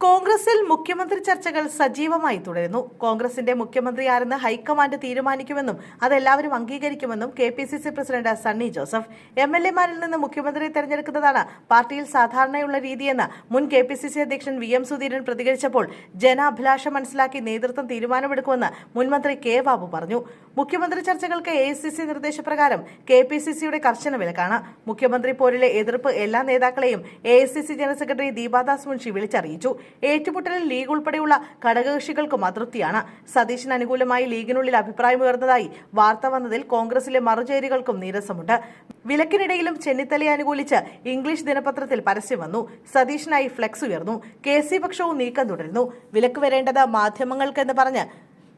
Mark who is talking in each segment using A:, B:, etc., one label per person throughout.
A: കോൺഗ്രസിൽ മുഖ്യമന്ത്രി ചർച്ചകൾ സജീവമായി തുടരുന്നു. കോൺഗ്രസിന്റെ മുഖ്യമന്ത്രി ആരെന്ന് ഹൈക്കമാൻഡ് തീരുമാനിക്കുമെന്നും അതെല്ലാവരും അംഗീകരിക്കുമെന്നും KPCC പ്രസിഡന്റ് സണ്ണി ജോസഫ്. MLA-മാരിൽ നിന്ന് മുഖ്യമന്ത്രിയെ തെരഞ്ഞെടുക്കുന്നതാണ് പാർട്ടിയിൽ സാധാരണയുള്ള രീതിയെന്ന് മുൻ KPCC അധ്യക്ഷൻ VM സുധീരൻ പ്രതികരിച്ചപ്പോൾ ജനാഭിലാഷം മനസ്സിലാക്കി നേതൃത്വം തീരുമാനമെടുക്കുമെന്ന് മുൻമന്ത്രി K ബാബു പറഞ്ഞു. മുഖ്യമന്ത്രി ചർച്ചകൾക്ക് AICC നിർദ്ദേശപ്രകാരം KPCCയുടെ കർശന വിലക്കാണ്. മുഖ്യമന്ത്രി പോരിലെ എതിർപ്പ് എല്ലാ നേതാക്കളെയും AICC general secretary Deepa Das Munshi വിളിച്ചറിയിച്ചു. ഏറ്റുമുട്ടലിൽ ലീഗ് ഉൾപ്പെടെയുള്ള ഘടകകക്ഷികൾക്കും അതൃപ്തിയാണ്. സതീശന് അനുകൂലമായി ലീഗിനുള്ളിൽ അഭിപ്രായമുയർന്നതായി വാർത്ത വന്നതിൽ കോൺഗ്രസിലെ മറുചേരികൾക്കും നീരസമുണ്ട്. വിലക്കിനിടയിലും ചെന്നിത്തലയെ അനുകൂലിച്ച് ഇംഗ്ലീഷ് ദിനപത്രത്തിൽ പരസ്യം വന്നു. സതീശനായി ഫ്ലെക്സ് ഉയർന്നു. KC പക്ഷവും നീക്കം തുടരുന്നു. വിലക്ക് വരേണ്ടത് മാധ്യമങ്ങൾക്കെന്ന് പറഞ്ഞ്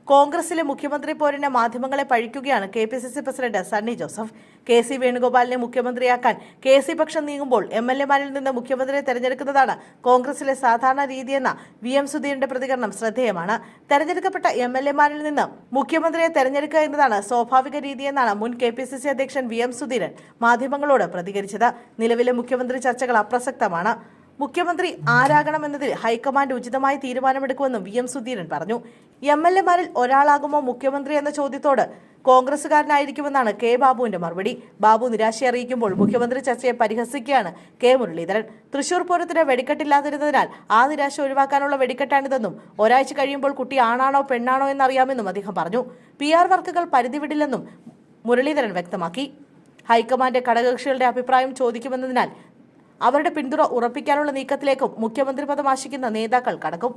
A: കോൺഗ്രസിലെ മുഖ്യമന്ത്രി പോരിന് മാധ്യമങ്ങളെ പഴിക്കുകയാണ് KPCC president Sunny Joseph. KC വേണുഗോപാലിനെ മുഖ്യമന്ത്രിയാക്കാൻ KC പക്ഷം നീങ്ങുമ്പോൾ MLA-മാരിൽ നിന്ന് മുഖ്യമന്ത്രിയെ തെരഞ്ഞെടുക്കുന്നതാണ് കോൺഗ്രസിലെ സാധാരണ രീതിയെന്ന VM സുധീരന്റെ പ്രതികരണം ശ്രദ്ധേയമാണ്. തെരഞ്ഞെടുക്കപ്പെട്ട MLA-മാരിൽ നിന്ന് മുഖ്യമന്ത്രിയെ തെരഞ്ഞെടുക്കുക എന്നതാണ് സ്വാഭാവിക രീതിയെന്നാണ് മുൻ KPCC അധ്യക്ഷൻ VM സുധീരൻ മാധ്യമങ്ങളോട് പ്രതികരിച്ചത്. നിലവിലെ മുഖ്യമന്ത്രി ചർച്ചകൾ അപ്രസക്തമാണ്. മുഖ്യമന്ത്രി ആരാകണമെന്നതിൽ ഹൈക്കമാൻഡ് ഉചിതമായ തീരുമാനമെടുക്കുമെന്നും VM സുധീരൻ പറഞ്ഞു. MLA-മാരിൽ ഒരാളാകുമോ മുഖ്യമന്ത്രി എന്ന ചോദ്യത്തോട് കോൺഗ്രസുകാരനായിരിക്കുമെന്നാണ് K ബാബുവിന്റെ മറുപടി. ബാബു നിരാശ അറിയിക്കുമ്പോൾ മുഖ്യമന്ത്രി ചർച്ചയെ പരിഹസിക്കുകയാണ് K മുരളീധരൻ. തൃശൂർ പൂരത്തിന് വെടിക്കെട്ടില്ലാതിരുന്നതിനാൽ ആ നിരാശ ഒഴിവാക്കാനുള്ള വെടിക്കെട്ടാണിതെന്നും ഒരാഴ്ച കഴിയുമ്പോൾ കുട്ടി ആണാണോ പെണ്ണാണോ എന്നറിയാമെന്നും അദ്ദേഹം പറഞ്ഞു. PR വർക്കുകൾ പരിധി വിടില്ലെന്നും മുരളീധരൻ വ്യക്തമാക്കി. ഹൈക്കമാൻഡ് ഘടകകക്ഷികളുടെ അഭിപ്രായം ചോദിക്കുമെന്നതിനാൽ അവരുടെ പിന്തുണ ഉറപ്പിക്കാനുള്ള നീക്കത്തിലേക്കും മുഖ്യമന്ത്രി പദം ആശിക്കുന്ന നേതാക്കൾ കടക്കും.